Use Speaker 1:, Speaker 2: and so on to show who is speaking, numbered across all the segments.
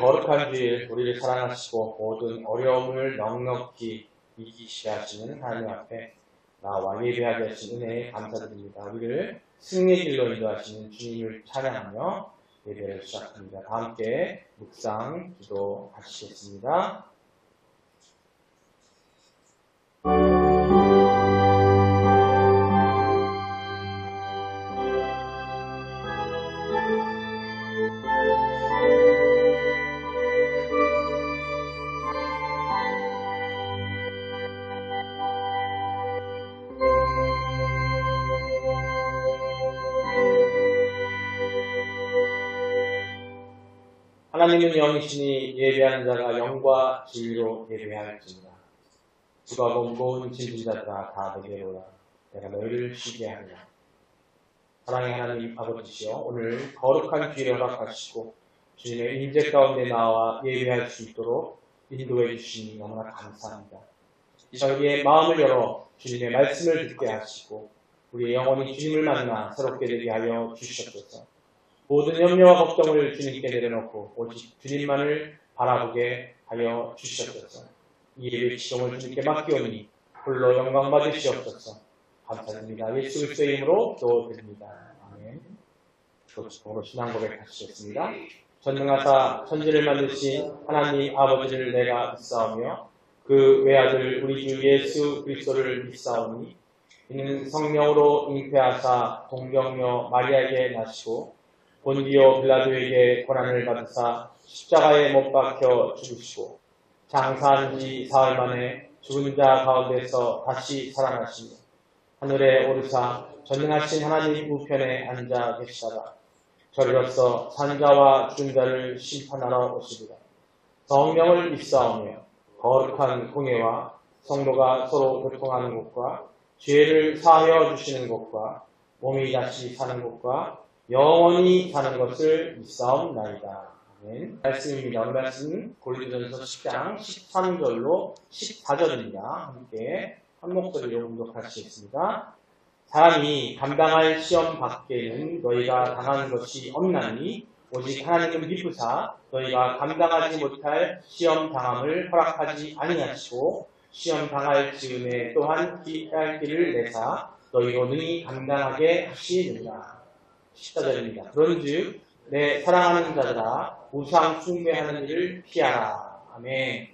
Speaker 1: 거룩한 주일 우리를 사랑하시고 모든 어려움을 넉넉히 이기시게 하시는 하나님 앞에 나와 예배하게 하신 은혜에 감사드립니다. 우리를 승리의 길로 인도하시는 주님을 찬양하며 예배를 시작합니다. 다 함께 묵상 기도하시겠습니다. 하나님은 영이시니 예배하는 자가 영과 진리로 예배할지니라. 수고하고 무거운 짐진 자들아 다 내게로 오라. 내가 너희를 쉬게 하리라. 사랑의 하나님 아버지시여, 오늘 거룩한 주일을 허락하시고 주님의 임재 가운데 나와 예배할 수 있도록 인도해 주시니 너무나 감사합니다. 저희의 마음을 열어 주님의 말씀을 듣게 하시고 우리의 영혼이 주님을 만나 새롭게 되게 하여 주시옵소서. 모든 염려와 걱정을 주님께 내려놓고 오직 주님만을 바라보게 하여 주시옵소서. 이 예배 지종을 주님께 맡기오니 홀로 영광 받으시옵소서. 감사드립니다. 예수 그리스도의 이름으로 기도드립니다. 아멘. 기도로 신앙 고백하시겠습니다. 전능하사 천지를 만드신 하나님 아버지를 내가 믿사오며 그 외아들 우리 주 예수 그리스도를 믿사오니 이는 성령으로 잉태하사 동정녀 마리아에게 나시고 본디오 빌라도에게 고난을 받으사 십자가에 못 박혀 죽으시고 장사한 지 사흘 만에 죽은 자 가운데서 다시 살아나시며 하늘에 오르사 전능하신 하나님 우편에 앉아 계시다가 저리로서 산자와 죽은 자를 심판하러 오시리라. 성령을 믿사오며 거룩한 공예와 성도가 서로 교통하는 것과 죄를 사하여 주시는 것과 몸이 다시 사는 것과 영원히 사는 것을 믿사옵나이다. 아멘. 말씀입니다. 오늘 말씀은 고린도전서 10장 13절로 14절입니다. 함께 한 목소리로 공독하시겠습니다. 사람이 감당할 시험 밖에는 너희가 당하는 것이 없나니 오직 하나님은 미쁘사 너희가 감당하지 못할 시험 당함을 허락하지 아니하시고 시험 당할 즈음에 또한 피할 길을 내사 너희로 능히 감당하게 하시느니라. 14절입니다. 그런즉 내 사랑하는 자들아 우상 숭배하는 일을 피하라. 아멘.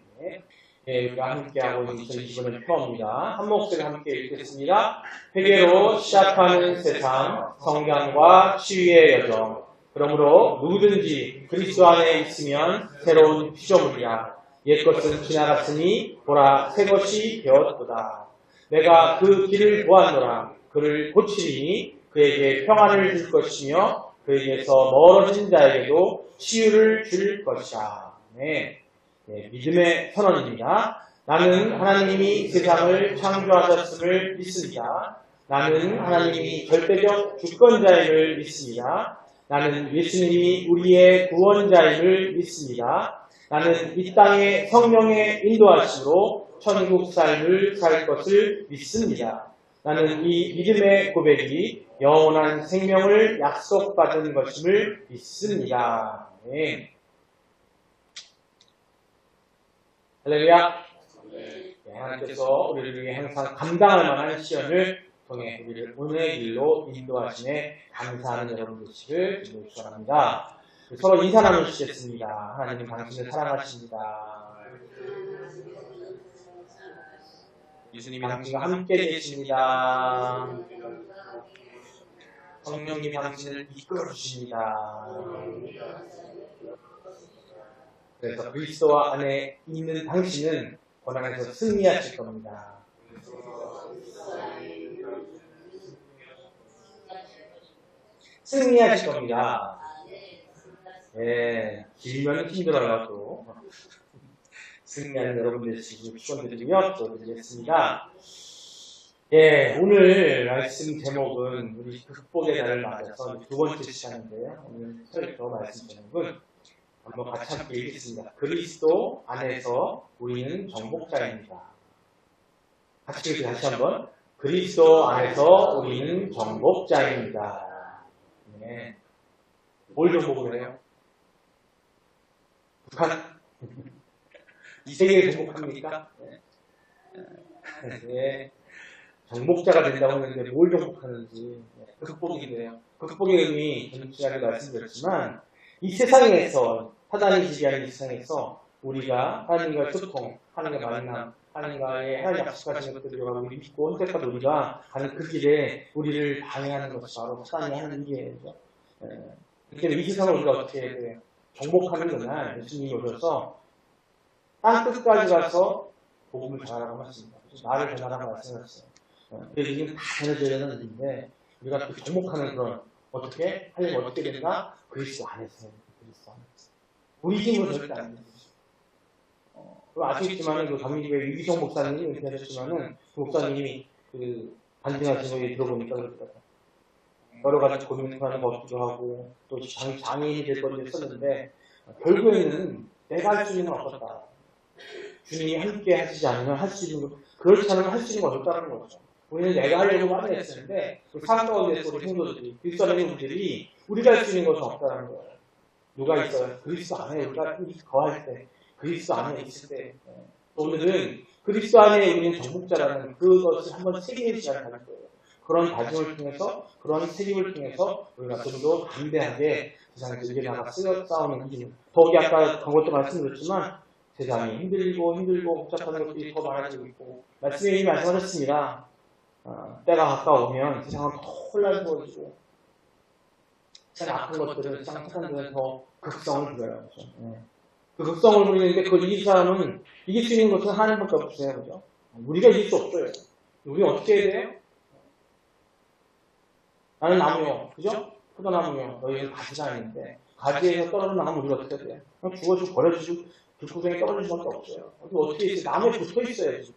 Speaker 1: 우리가 함께하고 있는 2025년 표어입니다. 한 목소리 함께 읽겠습니다. 회개로 시작하는 세상, 성장과 치유의 여정. 그러므로 누구든지 그리스도 안에 있으면 새로운 피조물이라. 옛것은 지나갔으니 보라 새 것이 되었도다. 내가 그 길을 보았노라. 그를 고치리니 그에게 평안을 줄 것이며 그에게서 멀어진 자에게도 치유를 줄 것이다. 네. 믿음의 선언입니다. 나는 하나님이 세상을 창조하셨음을 믿습니다. 나는 하나님이 절대적 주권자임을 믿습니다. 나는 예수님이 우리의 구원자임을 믿습니다. 나는 이 땅의 성령의 인도하심으로 천국 삶을 살 것을 믿습니다. 나는 이 믿음의 고백이 영원한 생명을 약속받은 것임을 믿습니다. 네. 할렐루야. 하나님께서 우리를 위해 항상 감당할 만한 시험을 통해 우리를 은혜의 길로 인도하심에 감사하는 여러분 되시길 축원합니다. 서로 인사 나누시겠습니다. 하나님 당신을 사랑하십니다. 예수님이 당신과 함께 계십니다. 성령님이 당신을 이끌어 주십니다. 그래서 그리스도 안에 있는 당신은 고난에서 승리하실 겁니다. 승리하실 겁니다. 네, 길면 힘들어요 또. 승리하는 여러분들 지금 피곤드리며 또 드리겠습니다. 예, 오늘 말씀 제목은 우리 극복의 날을 맞아서 두 번째 시간인데요. 오늘 설교 말씀 제목은 한번 같이 함께 읽겠습니다. 그리스도 안에서 우리는 정복자입니다. 같이 읽기 다시 한번. 그리스도 안에서 우리는 정복자입니다. 네. 뭘 정복을 해요? 북한? 이 세계를 정복합니까? 네. 정복자가 된다고 하는데 뭘 정복하는지 극복이 돼요. 극복의 의미 전 시간에 말씀드렸지만 이 세상에서 사단이 지배하는 이 세상에서 우리가 하나님과의 소통, 하나님과 만남, 하나님과의 하나님 약속하신 것들을 우리 믿고 선택한 우리가 가는 그 길에 우리를 방해하는 것이 바로 사단이 하는 일이에요. 그렇기 이 세상을 우리가 어떻게 해야 돼요? 정복하는 그날 예수님이 오셔서 땅 끝까지 가서 복음을 전하라고 하셨습니다. 나를 전하라고 말씀하셨어요. 그래서 지금 다 전해져야 하는 일인데 우리가 그 정복하는 그런 어떻게 하려면 어떻게 되는가? 그리스도 안에서 그리스도 안에서 우리 힘으로 절대 안 되죠. 아시겠지만 그 감리교회 유기성 목사님이 은퇴하셨지만은 그 목사님이 그 반증하신 거에 들어보니까 그렇더라고요. 여러 가지 고민을 하는 거 없기도 하고 또 장애인이 될 뻔도 했었는데 결국에는 내가 할 수 있는 건 없었다. 주님이 함께 하시지 않으면 할 수 있는 거 그렇지 않으면 할 수 있는 건 없다는 거죠. 우리는 내가 하려고 많이 했었는데 그 삶 가운데서 우리 성도들이 그리스도 안에 있는 분들이 우리가 할 수 있는 것은 없다는 거예요. 누가 있어요? 그리스도 안에 우리가 거할 때 그리스도 안에 있을 때 오늘은 그리스도 안에 우리는 정복자라는 그것을 한번 새기는 시간을 가질 거예요. 그런 과정을 통해서 그런 책임을 통해서 우리가 좀 더 담대하게 세상에서 이겨나가 싸우는 길. 더욱이 아까 그것도 말씀드렸지만 세상이 힘들고 복잡한 것들이 더 많아지고 있고 말씀에 이미 말씀하셨습니다. 때가 가까우면 세상은 더 혼란스러워지고 세상 악한 것들은 세상 사람들은 더 극성을 부려요. 그렇죠? 그 극성을 부리는데 그걸 이길 사람은 이길 수 있는 것은 하나님밖에 없어요. 그죠? 우리가 이길 수 없어요. 우리는 어떻게 해야 돼요? 나는 나무요. 그죠? 포도나무요. 너희는 가지가 아닌데 가지에서 떨어진 나무 우리가 어떻게 해야 돼요? 그냥 죽어주고 버려주고 들구덩이에 떨어질 수밖에 없어요. 어떻게 있어요? 나무에 붙어있어야지.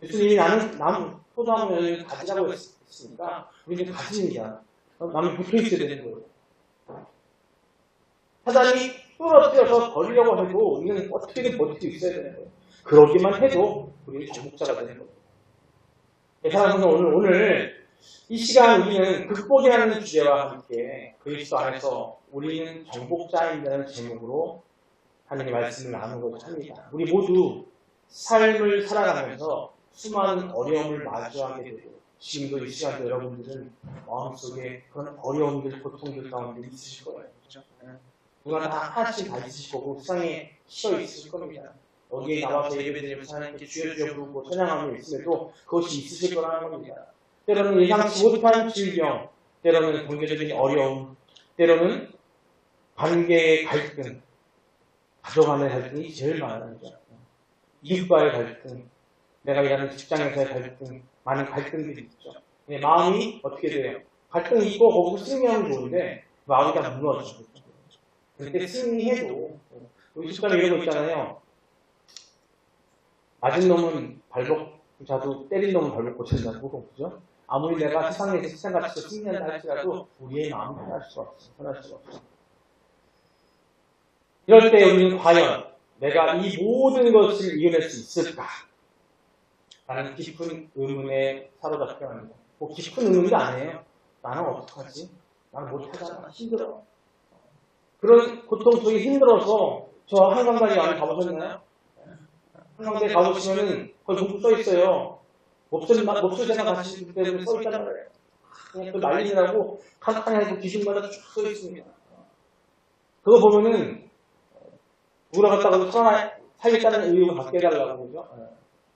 Speaker 1: 예수님이 나는 나무, 포도나무는 가지라고 했으니까 우리는 가지입니다. 나무에 붙어있어야 되는 거예요. 사단이 떨어뜨려서 버리려고 해도 우리는 어떻게든 버틸 수 있어야 되는 거예요. 그러기만 해도 우리는 정복자가 되는 거예요. 사랑하는 오늘 이 시간 우리는 극복이라는 주제와 함께 그리스도 안에서 우리는 정복자인다는 제목으로 하나님의 말씀을 나누고자 합니다. 우리 모두 삶을 살아가면서 수많은 어려움을 마주하게 되고 지금도 이 시간도 여러분들은 마음속에 그런 어려움들, 고통들 가운데 있으실 거예요. 그렇죠? 누가 다 하나씩 다 있으실 거고 세상에 쉬어 있으실 겁니다. 여기에 나와서 예배드리면서 하나님께 주여 부르고 찬양하며 있음에도 그것이 있으실 거라는 겁니다. 때로는 예상치 못한 질병, 때로는 경제적인 어려움, 때로는 관계의 갈등, 가족 간의 갈등이 제일 많은 거죠. 이웃과의 갈등, 내가 일하는 직장에서의 갈등, 많은 갈등들이 있죠. 마음이 어떻게 돼요? 갈등이 있고 거기서 승리하면 좋은데 마음이 다 무너지죠. 그때 승리해도 우리 집단에 이런 거 있잖아요. 맞은 놈은 발목 자도 때린 놈은 발목 고친다고 그죠? 아무리 내가 세상에서 세상같이 승리한다 할지라도 우리의 마음은 편할 수가 없어. 이럴 때 우리는 과연 내가 이 모든 것을 이겨낼 수 있을까? 라는 깊은 의문에 사로잡혀야 합니다. 뭐 깊은 의문도 아니에요. 나는 어떡하지? 나는 못하잖아. 힘들어. 그런 고통 속에 힘들어서 저 한강까지 많이 가보셨나요? 한강대 가보시면은 거기 문구 써있어요. 몹쓸새나 같이 때문에 써있단 말이에요. 그냥 그 난리라고 칸칸하고 귀신마다 쭉 써있습니다. 그거 보면은 누구나 갖다가 살겠다는 의욕을 갖게 해달라고 그러죠.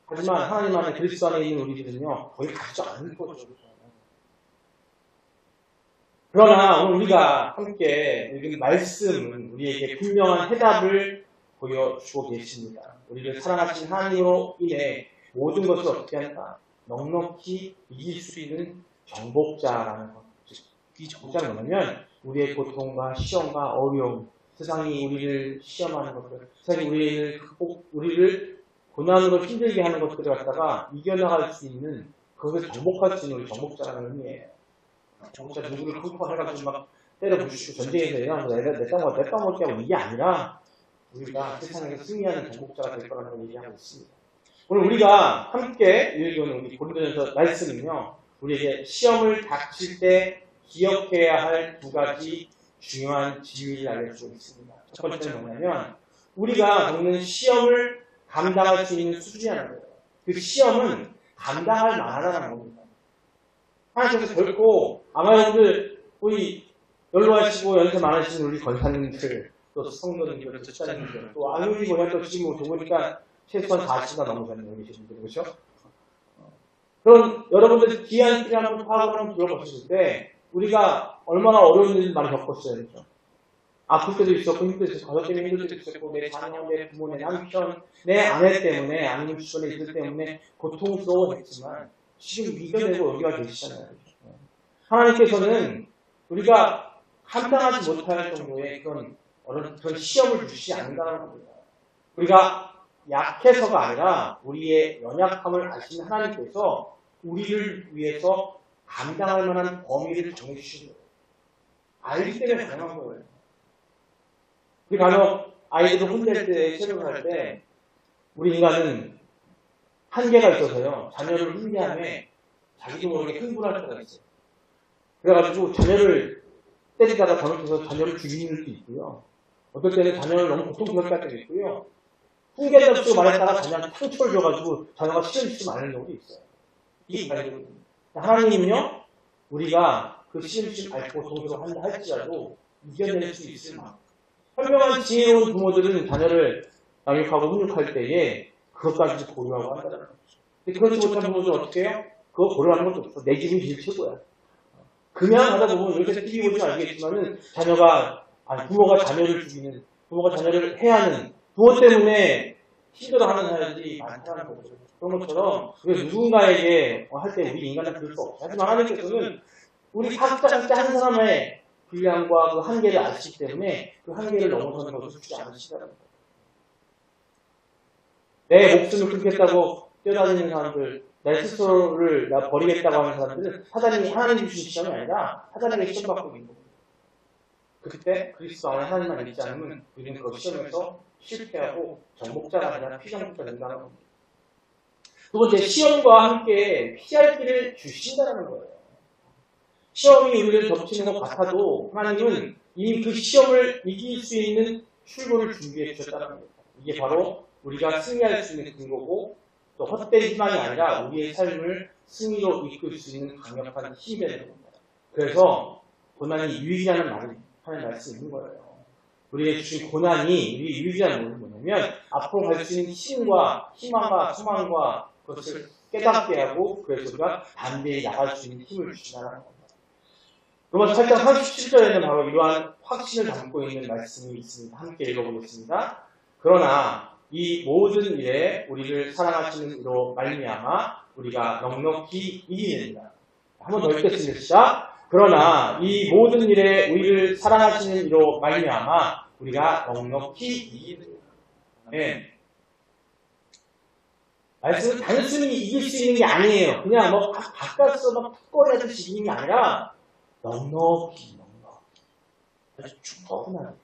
Speaker 1: 하지만 하나님 안에 그리스도 안에 있는 우리들은요 거의 가지 않는 거죠. 그러나 오늘 우리가 함께 이 말씀은 우리에게 분명한 해답을 보여주고 계십니다. 우리를 사랑하신 하나님으로 인해 모든 것을 어떻게 한다? 넉넉히 이길 수 있는 정복자라는 것. 이 정복자는 뭐냐면 우리의 고통과 시험과 어려움, 세상이 우리를 시험하는 것들, 세상이 우리를 고난으로 힘들게 하는 것들을 갖다가 이겨나갈 수 있는 그것을 정복할 수 있는 우리 정복자라는 의미예요. 정복자 누구를 쿵쿵해가지고 막 때려 부수고 전쟁에서 일어나서 내 땅 먹게 하고 이게 아니라 우리가 세상에서 승리하는 정복자가 될 거라는 걸 얘기하고 있습니다. 오늘 우리가 함께 읽은 우리 고린도전서 말씀은요, 우리에게 시험을 닥칠 때 기억해야 할 두 가지 중요한 진리를 알려주고 있습니다. 첫 번째는 뭐냐면 우리가 겪는 시험을 감당할 수 있는 수준이라는 거예요. 그 시험은 감당할 만하다는 겁니다. 하나님께서 결코 아마 여러분들 우리 연로하시고 연세 많으신 우리 권사님들 또 성도님들 또 집사님들 또 아무리 보면 또 지금 보니까 최소한 40가 넘으셨네요. 우리 분들 그렇죠? 그럼 여러분들 귀한 길을 한번 파악을 한번 들어보실 때 우리가 얼마나 어려운 일을 많이 겪었어요. 그렇죠? 아플 때도 있었고 힘들 때도 있었고 가족 때문에 힘들 때도 있었고 내 자녀, 내 부모, 내 남편, 내 아내 때문에 아니면 주변에 있을 때문에 고통스러워했지만 지금 이겨내고 여기가 계시잖아요. 하나님께서는 우리가 감당하지 못할 정도의 그런 시험을 주시지 않는다는 겁니다. 우리가 약해서가 아니라 우리의 연약함을 아시는 하나님께서 우리를 위해서 감당할 만한 범위를 정해주시는 거예요. 알기 때문에 가능한 거예요. 우리 간혹 아이들을 혼낼 때, 체력을 할 때 우리 인간은 한계가 있어서요. 자녀를 훈계함에 자기도 모르게 흥분할 때가 있어요. 그래가지고 자녀를 때리다가 잘못해서 자녀를 죽이는 일도 있고요. 어떨 때는 자녀를 너무 고통스럽게 할 때도 있고요. 훈계한다고 쓰고 말했다가 자녀한테 상처를 줘가지고 자녀가 시험 안 하는 경우도 있어요. 이게 인간이거든요. 하나님은요, 우리가 그 시험 앓고 동서한다 할지라도 이겨낼 수 있을 만큼 현명한 지혜로운 부모들은 자녀를 양육하고 훈육할 때에 그것까지 고려하고 한다는 거죠. 근데 그렇지 못한 부모들은 어떻게 해요? 그거 고려하는 것도 없어. 내 집이 제일 최고야. 그냥 하다 보면 요새 TV 보시면 알겠지만은 부모가 자녀를 죽이는, 부모가 자녀를 해하는, 부모 때문에 힘들어하는 사람들이 많다는 거죠. 그런 것처럼 누군가에게 할 때 우리 인간은 그럴 수 없어요. 하지만 하나님께서는 우리 각자 한 사람의 분량과 그 한계를 아시기 때문에 그 한계를 넘어서는 것을 주지 않으시다는 거예요. 내 목숨을 끊겠다고 뛰어다니는 사람들, 내 스스로를 버리겠다고 하는 사람들은 사단이 하나님 주신 시험이 아니라 사단에게 시험받고 있는 겁니다. 그때 그리스도 안에 하나님만 있지 않으면 우리는 그 시험에서 실패하고 정복자가 아니라 피정복자가 된다는 겁니다. 두 번째, 시험과 함께 피할 길을 주신다는 거예요. 시험이 우리를 덮치는 것 같아도 하나님은 이미 그 시험을 이길 수 있는 출구를 준비해 주셨다는 겁니다. 이게 바로 우리가 승리할 수 있는 근거고 또 헛된 희망이 아니라 우리의 삶을 승리로 이끌 수 있는 강력한 힘이 되는 겁니다. 그래서 고난이 유익이라는 말을 하는 말씀이 있는 거예요. 우리에게 주신 고난이 우리 유익이라는 것은 뭐냐면 앞으로 갈 수 있는 힘과 희망과 소망과 그것을 깨닫게 하고 그래서 우리가 담대히 나갈 수 있는 힘을 주신다는 겁니다. 로마서 8장 37절에는 바로 이러한 확신을 담고 있는 말씀이 있습니다. 함께 읽어보겠습니다. 그러나 이 모든 일에 우리를 사랑하시는 이로 말미암아 우리가 넉넉히 이기느니라. 한 번 더 읽겠습니다. 시작. 그러나 이 모든 일에 우리를 사랑하시는 이로 말미암아 우리가 넉넉히 이기느니라. 네. 말씀은 단순히 이길 수 있는 게 아니에요. 그냥 바깥에서 턱걸이하듯이 이기는 게 아니라 넉넉히 아주 충분하게.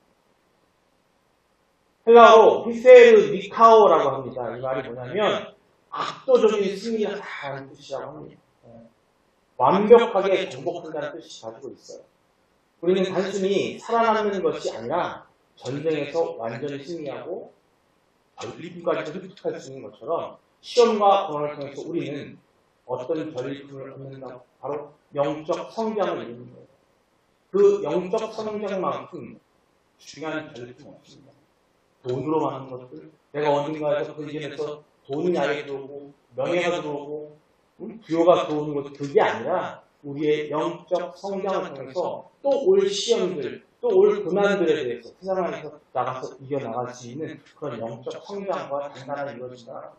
Speaker 1: 헬라어로 히세르 니카오라고 합니다. 이 말이 뭐냐면 압도적인 승리를 하는 뜻이라고 합니다. 완벽하게 정복한다는 뜻이 가지고 있어요. 우리는 단순히 살아남는 것이 아니라 전쟁에서 완전히 승리하고 전리품까지 획득할 수 있는 것처럼 시험과 고난을 통해서 우리는 어떤 전리품을 얻는다. 바로 영적 성장을 이루는 거예요. 그 영적 성장만큼 중요한 전리품은 없습니다. 돈으로 많은 것들, 내가 어딘가에서 그 이전에서 돈이 나에게 들어오고 명예가 들어오고 부여가 들어오는 것, 그게 아니라 우리의 영적 성장을 통해서 또 올 시험들, 또 올 고난들에 대해서 세상에서 나가서 이겨나갈 수 있는 그런 영적 성장과 단단함이 이루어진다.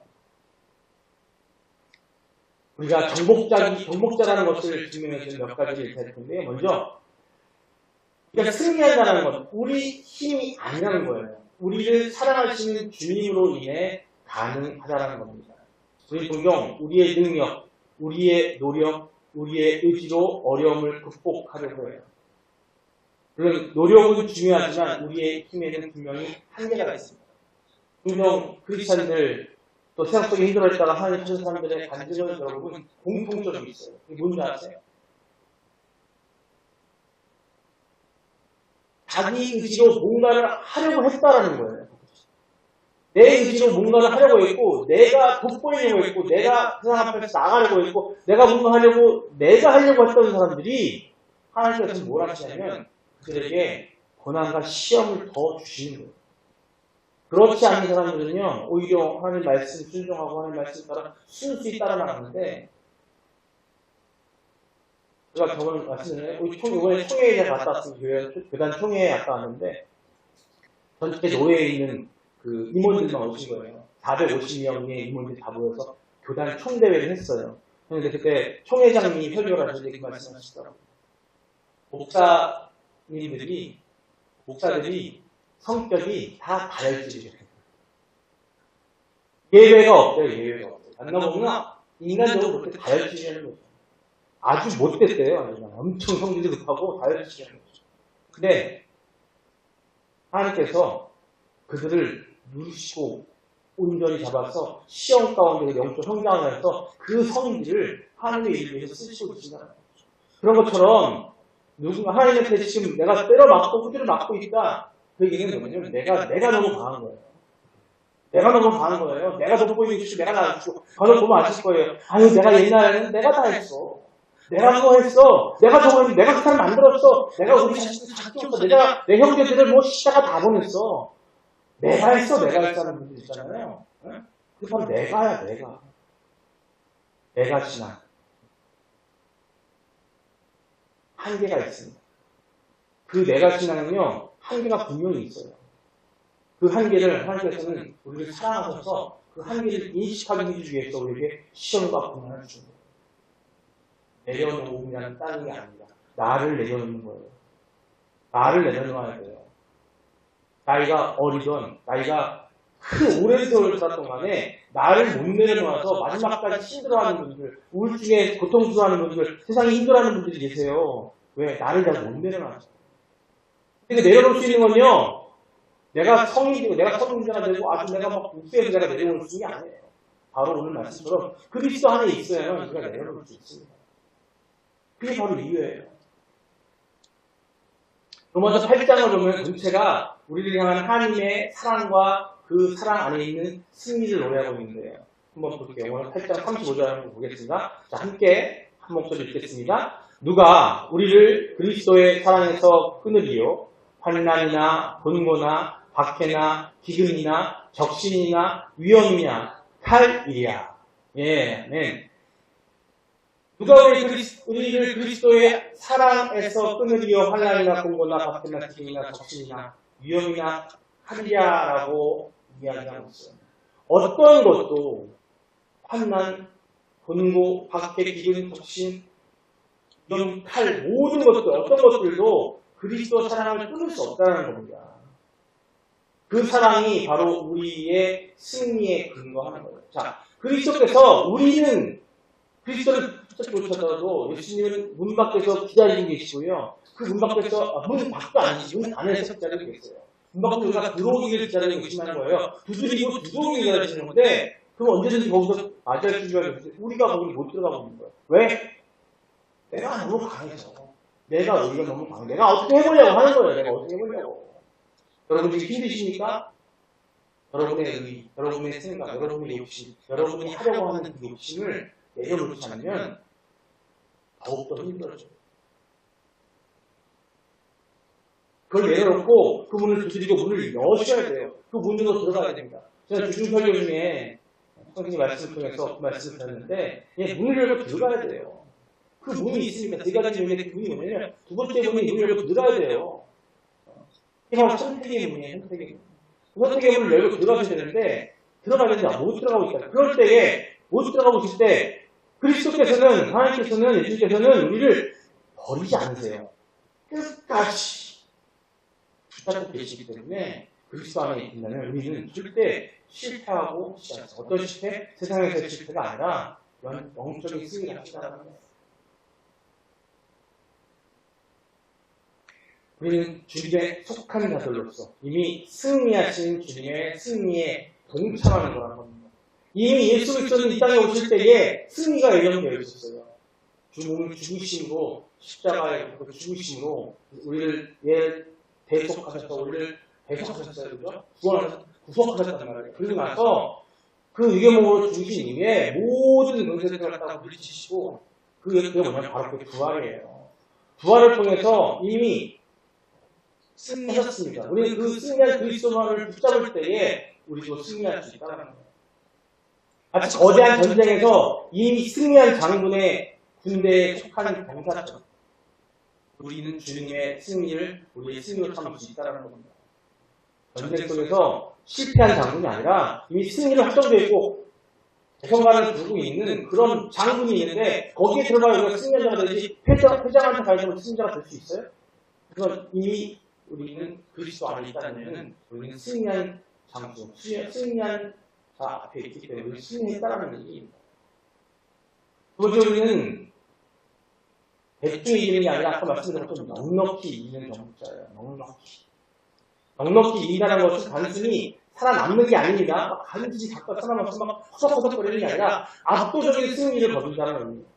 Speaker 1: 우리가 정복자라는 것을 증명해주는 몇 가지를 될 텐데, 먼저 우리가 승리한다는 건 우리 힘이 아니라는 거예요. 우리를 사랑하시는 주님으로 인해 가능하다는 겁니다. 우리 동경, 우리의 능력, 우리의 노력, 우리의 의지로 어려움을 극복하려고 해요. 물론 노력은 중요하지만 우리의 힘에는 분명히 한계가 있습니다. 동경 크리스찬들 또 세상 속에 힘들어했다가 하나님 찾은 사람들의 간증은 여러분 공통점이 있어요. 이게 뭔지 아세요? 자기 의지로 뭔가를 하려고 했다라는 거예요. 내 의지로 뭔가를 하려고 했고, 내가 돋보이려고 했고, 내가 그 사람 앞에서 나가려고 했고, 내가 뭔가 내가 하려고 했던 사람들이 하나님께서 뭘 하시냐면 그들에게 고난과 시험을 더 주시는 거예요. 그렇지 않은 사람들은요, 오히려 하나님 말씀 순종하고 하나님 말씀 따라 순수히 따라 나가는데, 제가 저번에 말씀드렸는데, 이번에 총회에 갔다 왔어요. 교단 총회에 갔다 왔는데, 전체 노예에 있는 그 임원들만 오신 거예요. 450명의 임원들이 다 모여서 교단 총대회를 했어요. 그런데 그때 총회장님이 설교를 하시는데 그 말씀하시더라고요. 목사들이 성격이 다 다혈질이에요. 예외가 없대요. 예외가 없대요. 만나보면 인간적으로 그렇게 다혈질이라는 거죠. 아주 못됐대요. 엄청 성질이 급하고 다혈질이라는 거죠. 근데 하나님께서 그들을 누르시고 온전히 잡아서 시험 가운데 영적 성장을 해서 그 성질을 하나님의 일을 위해서 쓰시고 계신다는 거죠. 그런 것처럼 누군가 하나님한테 지금 내가 때려 맞고 후드를 맞고 있다. 그 얘기는 뭐냐면 내가 너무 강한 거예요. 내가 너무 강한 거예요. 내가 돋보이고 싶고 내가 나아주고 저는 보면 아실 거예요. 아니 내가 옛날에는 내가 다 했어. 내가 그거 했어. 내가 저거 했는데 내가 그 사람 만들었어. 내가 우리 자식들 다 키웠어. 내가 내 형제들을 뭐 시다가 다 보냈어. 내가 했다는 분들 있잖아요. 그 바로 내가야, 내가. 내가 신앙. 한계가 있습니다. 그 내가 신앙은요, 한계가 분명히 있어요. 그 한계를 하나님께서는 우리를 사랑하셔서 그 한계를 인식하게 해주기 위해서 우리에게 시험과 고난을 주는 거예요. 내려놓으면 다른 게 아닙니다. 나를 내려놓는 거예요. 나를 내려놓아야 돼요. 나이가 어리던, 나이가 오랜 세월을 살았던 간에 나를 못 내려놓아서 마지막까지 힘들어하는 분들, 우울증에 고통스러워하는 분들, 세상에 힘들어하는 분들이 계세요. 왜? 나를 잘 못 내려놔서. 근데 내려놓을 수 있는 건요, 내가 성인이고, 내가 성인자가 되고, 아주 내가 막 우수해서 내가 내려놓을 수 있는 게 아니에요. 바로 오늘 말씀처럼 그리스도 안에 있어야만 우리가 내려놓을 수 있습니다. 그게 바로 이유예요. 로마서 8장을 보면 전체가 우리를 향한 하나님의 사랑과 그 사랑 안에 있는 승리를 노래하고 있는데요. 한번 볼게요. 오늘 8장 35절 한번 보겠습니다. 자, 함께 한 목소리 읽겠습니다. 누가 우리를 그리스도의 사랑에서 끊으리요? 환난이나 곤고나 박해나 기근이나 적신이나 위험이나 칼이랴. 예, 네. 누가 우리를 그리스도의 사랑에서 끊으리요? 환난이나 곤고나 박해나 기근이나 적신이나 위험이나 칼이랴라고 이야기하고 있어요. 어떤 것도 환난, 곤고, 박해, 기근, 적신, 이런 칼, 모든 것들, 어떤 것들도 그리스도 사랑을 끊을 수 없다는 겁니다. 그 사랑이 바로 우리의 승리에 근거하는 거예요. 자, 그리스도께서 우리는 그리스도를 붙잡고쳐도 예수님은 문 밖에서 기다리고 계시고요. 그 문 밖에서, 문 밖도 아니지, 문 안에서 기다리고 계세요. 문 밖으로 우리가 들어오기를 기다리고 계신다는 거예요. 두드리고 들어오기를 기다리시는 건데, 그럼 언제든지 거기서 맞을 준비가 되는데, 우리가 거기 못 들어가고 있는 거예요. 왜? 내가 너무 강해서. 내가 너무 강해. 내가 어떻게 해보려고 하는 거예요. 내가 어떻게 해보려고. 여러분 지금 힘드십니까? 여러분의 의의, 여러분의 생각, 여러분의 욕심, 여러분이 하려고 하는 그 욕심을 내려놓지 않으면 더욱더 힘들어져요. 그걸 내려놓고 그 문을 두드리고 문을 여셔야 돼요. 그 문으로 들어가야 됩니다. 제가 주중 설교 중에 선생님 말씀을 통해서 그 말씀을 드렸는데 문을 열고 들어가야 돼요. 그 문이 있으니까 네 가지 문의 그 문이 뭐냐면 두 번째 문이 문을 열고 들어가야 돼요. 이게 바로 선택의 문이에요. 선택의 문. 두 번째 문을 열고 들어가셔야 되는데 들어가야 되는데 못 들어가고 있다. 그럴 때에 못 들어가고 있을 때 그리스도께서는 하나님께서는 예수님께서는 우리를 버리지 않으세요. 끝까지 붙잡고 계시기 때문에 그리스도 안에 있다면 우리는 절대 실패하고 싶지 않습니다. 어떤 실패? 세상에서의 실패가 아니라 영적인 승리를 하시다는 거예요. 우리는 주님의 속한 자들로서 이미 승리하신 주님의 승리에 동참하는 거라는 겁니다. 이미 예수 그리스도는 이 땅에 오실 때에 승리가 예정되어 있었어요. 주 몸을 죽으심으로 십자가에 죽으심으로 우리를 대속하셔서 우리를 대속하셨어요. 그죠? 구속하셨단 말이에요. 그리고 나서 그 의계목으로 죽으신 이후에 모든 권세들을 갖다가 물리치시고 그게 뭐냐면 바로 그 부활이에요. 부활을 통해서 이미 승리하셨습니다. 우리는 그 승리한 그리스도만을 붙잡을 때에 우리도 승리할 수 있다는 거예요. 마치 거대한 전쟁에서 이미 승리한 장군의 군대에 속한 병사처럼 우리는 주님의 승리를 우리의 승리로 삼을 수 있다는 겁니다. 전쟁 속에서 실패한 장군이 아니라 이미 승리를 확정되어 있고 대성관을 두고 있는 그런 장군이 있는데 거기에 들어가야 우리가 승리자가 되지 회장한테 가서 승자가 될 수 있어요? 그건 이미 우리는 그리스도 안에 있다면 우리는 승리한 장수, 승리한 자 앞에 있기 때문에 우리 승리했다는 얘기입니다. 두 번째 우리는 대충 이기는 게 아니라 아까 말씀드린 것처럼 넉넉히 이기는 정복자예요. 넉넉히 이긴다는 것은 단순히 살아남는 게 아닙니다. 반드시 잠깐 살아남아서 막 허석허석거리는 게 아니라 압도적인 승리를 거둔다는 겁니다.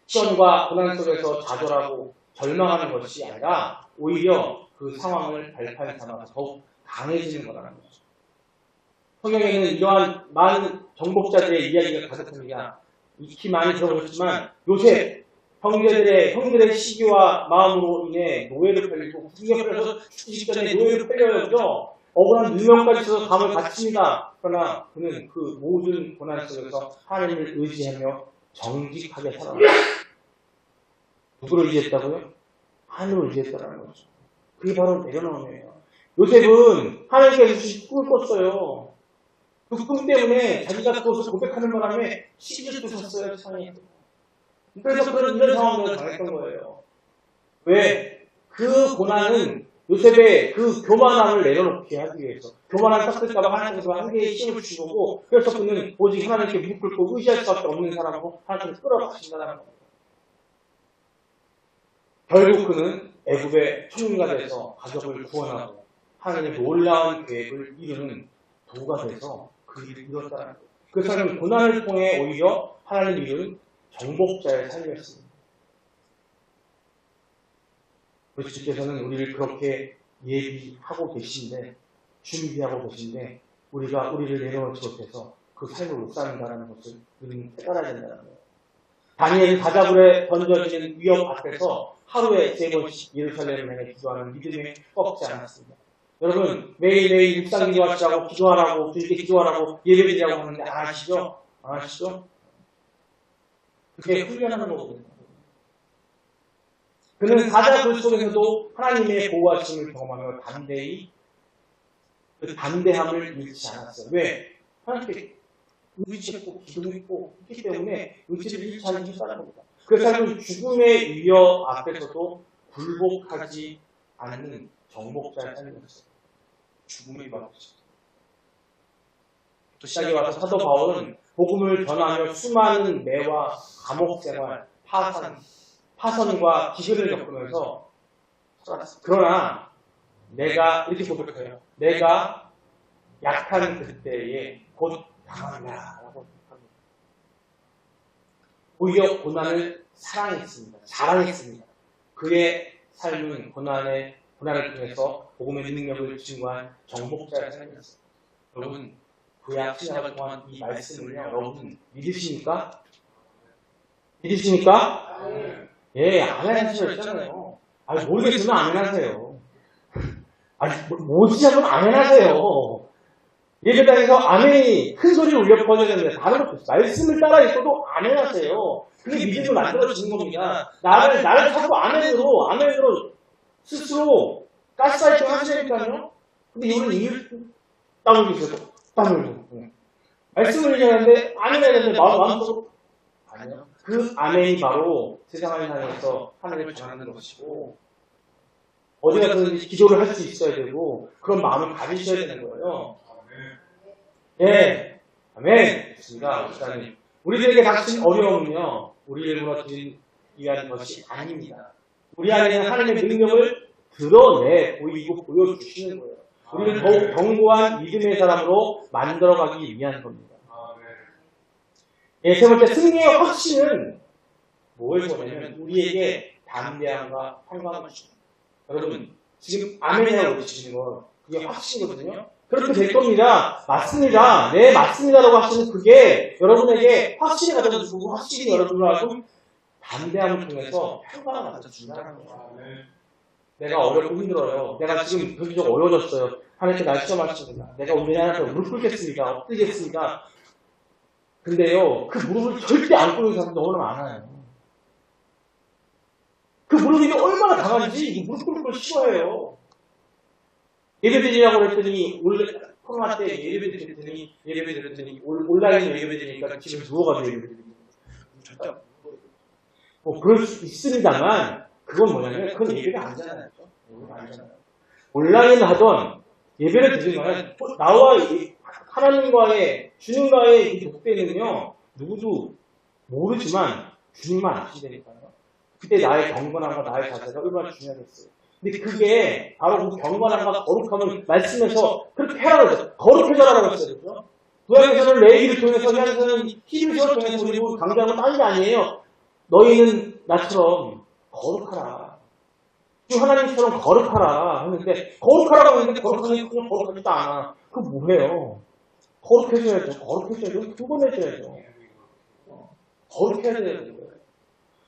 Speaker 1: 시련과 고난 속에서 좌절하고 절망하는 것이 아니라 오히려 그 상황을 발판 삼아서 더욱 강해지는 거라는 거죠. 성경에는 이러한 많은 정복자들의 이야기가 가득합니다. 익히 많이 들어보셨지만 요셉, 형들의 시기와 마음으로 인해 노예를 팔리고 구중에 팔려서 죽기 직전에 노예를 팔려요. 그죠? 억울한 누명까지 있어서 감을 갇힙니다. 그러나 그는 그 모든 고난 속에서 하나님을 의지하며 정직하게 살아요. 누구를 의지했다고요? 하나님을 의지했다는 거죠. 그게 바로 내려놓음이에요. 요셉은 하나님께서 주신 꿈을 꿨어요. 그 꿈 때문에 자기가 그것을 고백하는 바람에 시기를 쫓았어요. 세상에. 그래서 이런 상황을 당했던 거예요. 왜? 그 고난은 요셉의 그 교만함을 내려놓게 하기 위해서, 교만함을 닦을까봐 하나님께서 한계의 힘을 주신 거고, 그래서 그는 오직 하나님께 무릎 꿇고 의지할 수밖에 없는 사람으로 하나님께서 끌어가신다는 겁니다. 결국 그는 애굽의 총리가 돼서 가족을 구원하고 하나님의 놀라운 계획을 이루는 도구가 돼서 그 일을 이뤘다는 거예요. 그 사람은 고난을 통해 오히려 하나님 이룬 정복자의 삶이었습니다. 우리 주께서는 우리를 그렇게 예비하고 계신데, 준비하고 계신데, 우리가 우리를 내려놓지 못해서 그 삶을 못 사는다는 것을 우리는 깨달아야 된다는 거예요. 다니엘은 다자굴에 던져지는 위협 앞에서 하루에 3번씩 예루살렘을 향해 기도하는 믿음에 꺾지 않았습니다. 여러분, 매일매일 묵상 기도하시라고, 기도하라고, 주님께 기도하라고, 예배드리라고 하는데 안 하시죠? 안 하시죠? 그게 훈련하는 거거든요. 그는 다자굴 속에서도 하나님의 보호하심을 경험하며 담대히 그 담대함을 잃지 않았어요. 왜? 하나님께 의지했고 기도했고 했기 때문에 의지를 잃지 않는 힘쓰는 겁니다. 그 삶은 죽음의 위협 앞에서도 굴복하지 않는 정복자의 삶이었어요. 죽음의 위협 앞에서. 또 시작에 와서 사도 바울은 복음을 전하며 수많은 매와 감옥 생활, 파선과 기근을 겪으면서 살았습니다. 그러나 내가 이렇게 고백해요. 내가 약한 그때에 곧 당한다라고 합니다. 오히려 고난을 사랑했습니다. 자랑했습니다. 그의 삶은 고난을 통해서 복음의 능력을 증거한 정복자의 삶이었습니다. 여러분, 구약 신약을 통한 이 말씀을요, 여러분 믿으십니까? 믿으십니까? 예, 아멘 하시잖아요. 아니, 모르겠으면 아멘 하세요. 아니, 모르시자면 아멘 하세요. 예배당에서 아멘이 큰 소리를 울려 퍼져야 됩니다. 다른 것도 없어요. 말씀을 따라 있어도 아멘 하세요. 그게 믿음을 만들어주는 겁니다. 나를 자꾸 아멘으로 스스로 가스라이팅 하시니까요. 근데 이거는 땀 흘리고 있어요. 땀 흘리고. 말씀을 얘기하는데 아멘 해야 되는데 마음속으로 아니요. 그 아멘이 바로 세상을 향해서 하나님을 전하는 것이고, 어디 가서든지 기도를 할 수 있어야 되고 그런 마음을 가지셔야 되는 거예요. 예, 아멘. 좋습니다. 목사님. 우리들에게 닥친 어려움은요, 우리를 무너뜨리기 위한 것이 아닙니다. 우리 안에는 하나님의 능력을 드러내 보이고 보여주시는 거예요. 우리를 더욱 견고한 믿음의 사람으로 만들어가기 위한 겁니다. 예, 세 번째, 승리의 확신은 뭘 보냐면 우리에게 담대함과 평강을 줍니다. 여러분, 지금 아멘이라고 외치시는 거 그게 확신이거든요. 그렇게 될 겁니다. 맞습니다. 네, 맞습니다라고 하시는 그게 여러분에게 확신이 가져주고 확신이 여러분하고 담대함을 통해서 평화가 가져준다는 거예요. 내가 어렵고 힘들어요. 내가 지금 경기적 어려워졌어요. 하나님께 날 시험하십니다. 내가 오늘 하나님께 무릎 꿇겠습니다. 엎드리겠습니다. 근데요, 그 무릎을 절대 안 꿇는 사람이 너무나 많아요. 그 무릎이 얼마나 강한지 무릎 꿇는 걸 싫어해요. 예배 드리라고 그랬더니 코로나 때 예배 드렸더니 온라인으로 예배 드리니까 집에 누워가지고 예배 드리고 뭐 그럴 수 있습니다만 그건 뭐냐면 그건 예배가 아니잖아요. 온라인 하던 예배를 드리는 거는 나와 하나님과의 주님과의 이 독대는요 누구도 모르지만 주님만 아시다니까요. 그때 나의 경건함과 나의 자세가 얼마나 중요하겠어요. 근데 그게 바로 그 경건함과 거룩함을 말씀에서 그렇게 해라고 했어요. 거룩해져라고 했어요. 구약에서는 레위기를 통해서 히브리서는 히브리서를 통해서 우리 강조하는 건 딴 게 아니에요. 너희는 나처럼 거룩하라. 주 하나님처럼 거룩하라 했는데 거룩하라고 했는데 거룩하니 그냥 거룩하지도 않아. 그거 뭐예요? 거룩해져야죠. 거룩해져야죠. 두번해져야죠. 거룩해야 되는 거예요.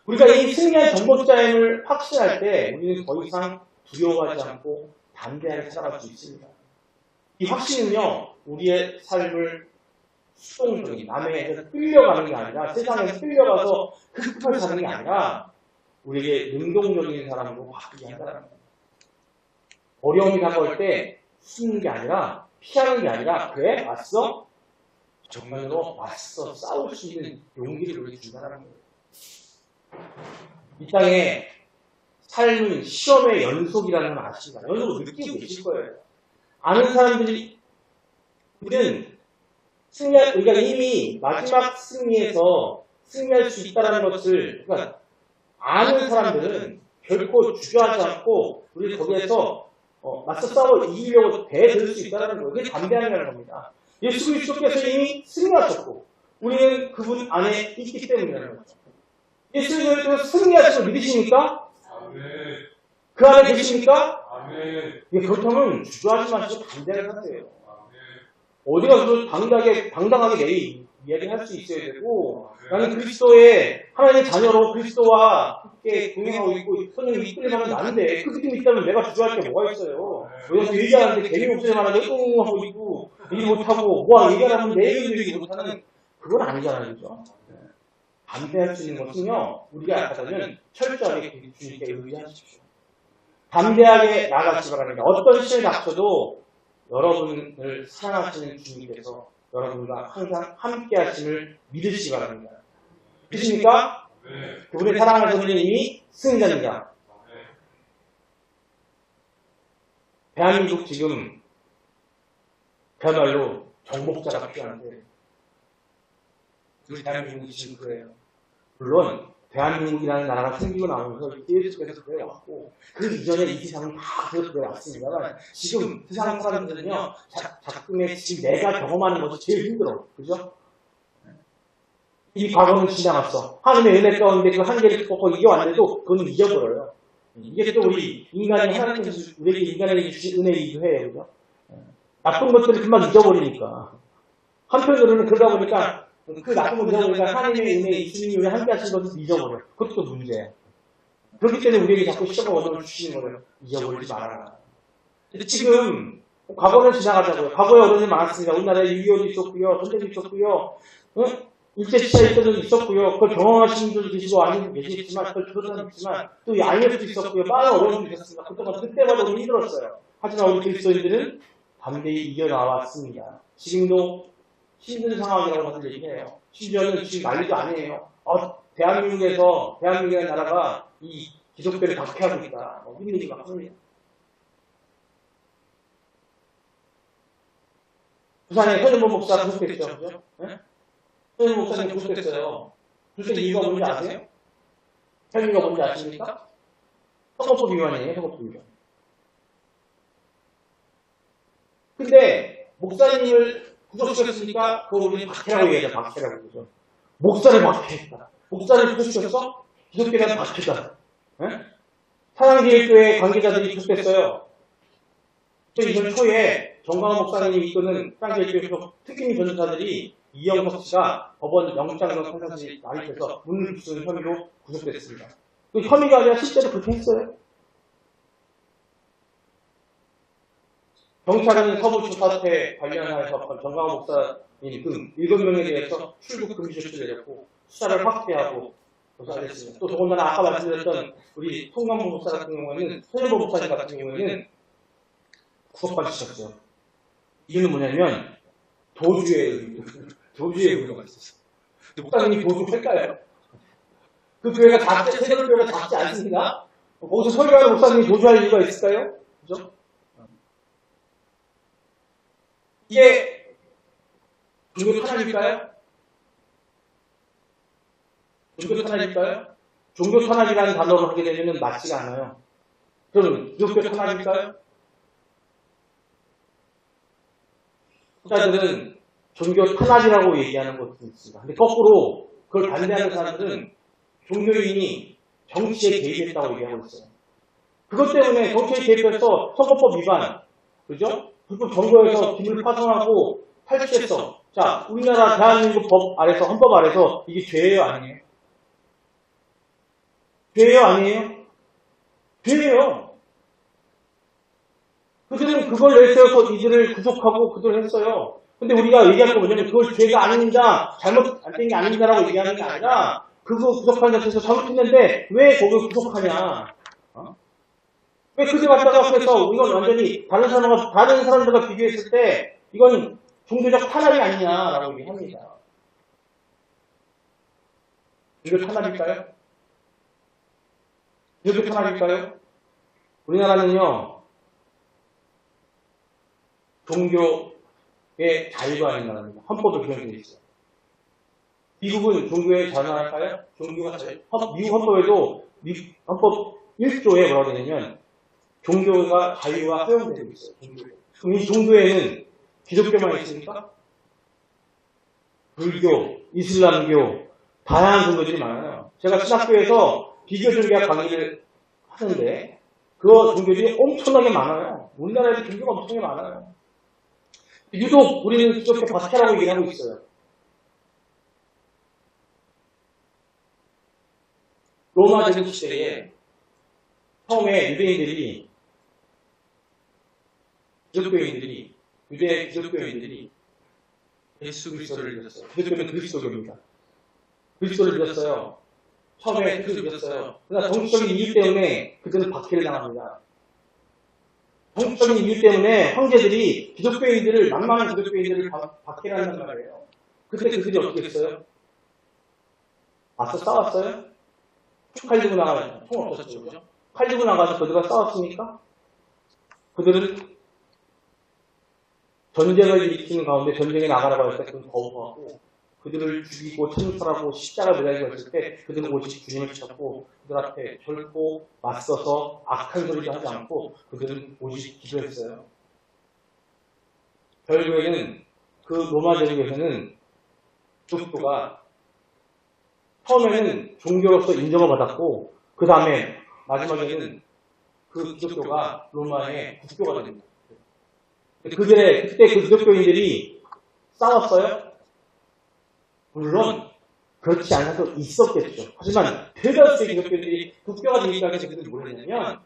Speaker 1: 우리가 이 승리한 정복자임을 확신할 때 우리는 더 이상 두려워하지 않고 담대하게 살아갈 수 있습니다. 이 확신은요, 우리의 삶을 수동적인 남에게서 끌려가는 게 아니라 세상에서 끌려가서 급급하게 사는 게 아니라 우리에게 능동적인 사람으로 바뀌게 한다는 겁니다. 어려움이 다가올 때 숨는 게 아니라 피하는 게 아니라 그래? 왔어? 정면으로 왔어. 싸울 수 있는 용기를 우리에게 준다는 거예요. 이 땅에 삶은 시험의 연속이라는 걸 아십니다. 연속으로 느끼고 계실 거예요. 아는 사람들이 우리는 우리가 이미 마지막 승리에서 승리할 수 있다는 것을 그러니까 아는 사람들은 결코 주저하지 않고 우리 거기에서 맞서 싸워 이기려고 대들 수 있다는 거예요. 그게 담대함이라는 겁니다. 예수 그리스도께서 이미 승리하셨고 우리는 그분 안에 있기 때문이라는 거죠. 예수 그리스도께서 승리하신 걸 믿으십니까? 아멘. 그 안에 계십니까? 아멘. 그렇다면 주저하지 마시고 담대하게 하세요. 어디 가서 당당하게 내 이야기할 수 있어야 되고 나는 그리스도의 하나님의 자녀로 그리스도와 함께 동행하고 있고 손님을 이끌려면 나는데 그 느낌이 있다면 내가 주저할 게 뭐가 있어요. 여기서 얘기하는데 재미없을 만하게 하고 있고 일 못하고 뭐 얘기하면 내 얘기도 얘기 못하는 그건 아니잖아요. 그죠? 담대할 수 있는 것은요 우리가 약하다면 철저하게 주님께 의지하십시오. 담대하게 나아가시기 바랍니다. 어떤 시험이 닥쳐도 여러분을 사랑하시는 주님께서 여러분과 항상 함께 하심을 믿으시기 바랍니다. 믿으십니까? 네. 그분의 사랑하는 선생님이 승리자입니다. 네. 대한민국 지금 그야말로 정복자가 필요한데 우리 대한민국이 지금 그래요. 물론 대한민국이라는 나라가 생기고 나오면서 계속해서 그래왔고 그 이전에 이 세상은 다 그래왔습니다만 지금 세상 사람들은요 작금에 지금 내가 경험하는 것이 제일 힘들어. 그죠? 이 과거는 지나갔어. 하나님의 은혜 가운데 그 한계를 꺾고 이겨왔는데도 그건 잊어버려요. 이게 또 우리 인간이 하나님께서 우리에게 인간에게 주신 은혜이기도 해요. 그죠? 나쁜 것들을 금방 잊어버리니까. 한편으로는 그러다 보니까 그 나쁜 걸 잊어버리니까 하나님의 은혜, 주님이 우리 함께 하신 것을 잊어버려. 그것도 문제야. 그렇기 때문에 우리에게 자꾸 시험과 어려움을 주시는 거를 잊어버리지 말아라. 근데 지금 과거는 지나가자고요. 과거에 어려움이 많았습니다. 우리나라에 6.25도 있었고요. 전쟁도 있었고요. 일제시대 때도 있었고요. 그걸 경험하신 분들도 계시고 아닌 분도 계시겠지만 그걸 들은 사람도 있지만 또 이 IMF도 있었고요. 많은 어려움도 있었습니다. 그때마다 너무 힘들었어요. 하지만 우리 그리스도인들은 담대히 이겨나왔습니다. 지금도 힘든 상황이라고 다들 얘기해요. 심지어는 지금 난리도 아니에요. 대한민국이라는 나라가 이 기독교를 박해하고 있다. 이런 얘기가 막 합니다. 부산에 현현모 목사 구속됐죠. 그죠? 네? 현현모 목사님 구속됐어요. 구속된 이유가 뭔지 아세요? 혐의가 뭔지 아십니까? 선거법 위반이에요. 선거법 위반. 근데 목사님을 구속시켰으니까 그거 우리는 박해라고 얘기하죠. 박해라고 그러죠. 목사를 박해했다. 목사를 구속시켰어? 기독교는 박해다. 네? 사랑제일교회 관계자들이 투표했어요. 2020년 초에 정광훈 목사님이 이끄는 사랑제일교회 특임 전도사들이 이영석 씨가 법원 영장으로 판사실 난입해서 문을 부수는 혐의로 구속됐습니다. 그 혐의가 아니라 실제로 그렇게 했어요. 경찰은 서부초 사태 관련하여서 정광훈 목사님 등 7명에 대해서 출국 금지 조치를 내렸고 수사를 확대하고 조사했습니다. 또 더군다나 아까 말씀드렸던 우리 송강모 목사 같은 경우에는 손현보 목사님 같은 경우에는 구속받으셨어요. 이유는 뭐냐면 도주의 의도가 있었어요. 목사님이 도주할까요? 그 교회가 새벽교회가 작지 않습니다. 거기서 설교하는 목사님이 도주할 이유가 있을까요? 그죠? 이게 종교 탄압일까요? 종교 탄압일까요? 종교 탄압이라는 단어를 하게 되면 맞지가 않아요. 그럼 기독교 탄압일까요? 학자들은 종교 탄압이라고 얘기하는 것도 있습니다. 근데 거꾸로 그걸 반대하는 사람들은 종교인이 정치에 개입했다고 얘기하고 있어요. 그것 때문에 정치에 개입해서 선거법 위반, 그죠? 불법 정부에서 기밀을 파손하고 탈취했어. 자, 우리나라 대한민국 법 아래서, 헌법 아래서 이게 죄예요, 아니에요? 죄예요, 아니에요? 죄예요. 그들은 그걸 내세워서 이들을 구속하고 그들을 했어요. 근데 우리가 얘기하는 건 뭐냐면 그걸 죄가 아닙니다. 잘못된 게 아닙니다라고 얘기하는 게 아니라 그거 구속하는 데서 잘못했는데 왜 거기를 구속하냐? 왜 그들 갖다가 그래서 이건 완전히 다른 사람들과 비교했을 때 이건 종교적 탄압이 아니냐라고 얘기합니다. 종교 탄압일까요? 종교 탄압일까요? 우리나라는요 종교의 자유가 아닌 나라입니다. 헌법에 규정되어 있어요. 미국은 종교의 자유할까요? 종교가 자유. 미국 헌법에도 헌법 1조에 뭐라고 되냐면 종교가 자유와 허용되고 있어요. 그럼 이 종교에는 기독교만 있습니까? 불교, 이슬람교, 다양한 종교들이 많아요. 제가 신학교에서 비교종교학 강의를 하는데 그 종교들이 엄청나게 많아요. 우리나라에도 종교가 엄청나게 많아요. 유독 우리는 기독교 박해라고 얘기하고 있어요. 로마 제국 시대에 처음에 유대인들이 유대 기독교인들이 예수 그리스도를 믿었어요. 기독교는 그리스도교입니다. 그리스도를 믿었어요. 처음에 그리스도를 믿었어요. 그러나 정치적인 이유 때문에 그들은 박해를 당합니다. 정치적인 이유 때문에 황제들이 기독교인들을 만만한 기독교인들을 박해를 한단 말이에요. 그때 그들이 어떻게 했어요? 맞서 싸웠어요? 칼 들고 나가서 총 없었죠, 그죠? 칼 들고 나가서 그들과 싸웠습니까? 그들은 전쟁을 일으키는 가운데 전쟁에 나가라고 했을 때 그들은 거부하고 그들을 죽이고 천살하고 십자가 매달리고 했을 때 그들은 오직 주님을 찾고 그들한테 결코 맞서서 악한 소리도 하지 않고 그들은 오직 기도했어요. 결국에는 그 로마 제국에서는 기독교가 처음에는 종교로서 인정을 받았고 그 다음에 마지막에는 그 기독교가 로마의 국교가 됩니다. 그때 그 기독교인들이 싸웠어요? 물론 그렇지 않아도 있었겠죠. 하지만 대다수의 기독교인들이 국교가 되기까지 그들이 뭘 했냐면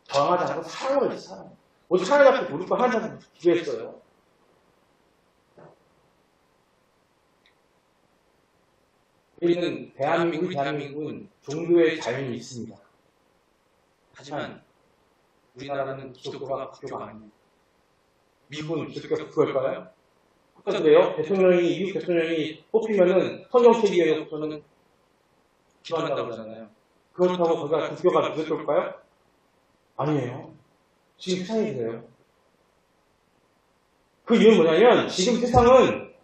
Speaker 1: 저항하지 않고 사랑을 했어요. 사랑. 오직 하나님밖에 모를 거 하나님한테 기도했어요. 우리 대한민국은 종교의 자유는 있습니다. 하지만 우리나라는 기독교가 국교가 아닙니다. 미국은 기독교가 국교일까요? 그래요. 미국 대통령이 뽑히면은 성경책위원회에서는 기반한다고 하잖아요. 그렇다고 거기가 국교가 기독교일까요? 아니에요. 지금 세상이 그래요. 그 이유는 뭐냐면 지금 세상은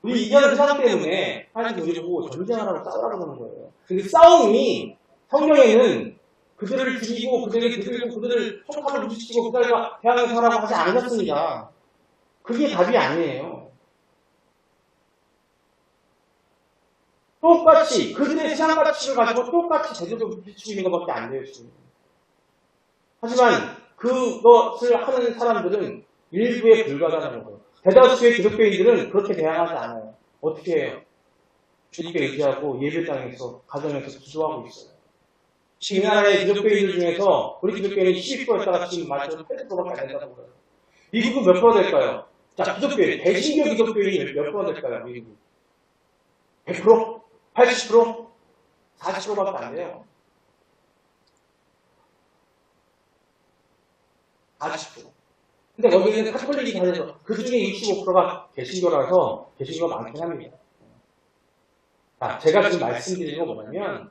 Speaker 1: 우리 이전 세상 때문에 하나님 우리 보고 전쟁하라고 싸우라고 하는 거예요. 그 싸움이 성경에는 그들을 죽이고 그들을 총칼로 무시시키고 그들과 대항해서 하라고 하지 않으셨습니다. 그게 답이 아니에요. 똑같이 그들의 세상 가치를 가지고 똑같이 제대로 비추고 있는 것밖에 안 돼요. 지금. 하지만 그것을 하는 사람들은 일부에 불과하다는 거예요. 대다수의 기독교인들은 그렇게 대항하지 않아요. 어떻게 해요? 주님께 의지하고 예배당에서 가정에서 기도하고 있어요. 지금 이 나라의 기독교인들 중에서 우리 기독교인이 12%였다가 지금 말처럼 8%밖에 안 된다고 그래요. 미국은 몇 프로 될까요? 자, 기독교인, 대신교 기독교인이 몇 프로 될까요? 미국 100%? 80%? 40%밖에 안 돼요. 40%. 근데 거기는 카톨릭이 다녀서 그 중에 65%가 개신교라서 개신교가 많긴 합니다. 자, 제가 지금 말씀드리는 건 뭐냐면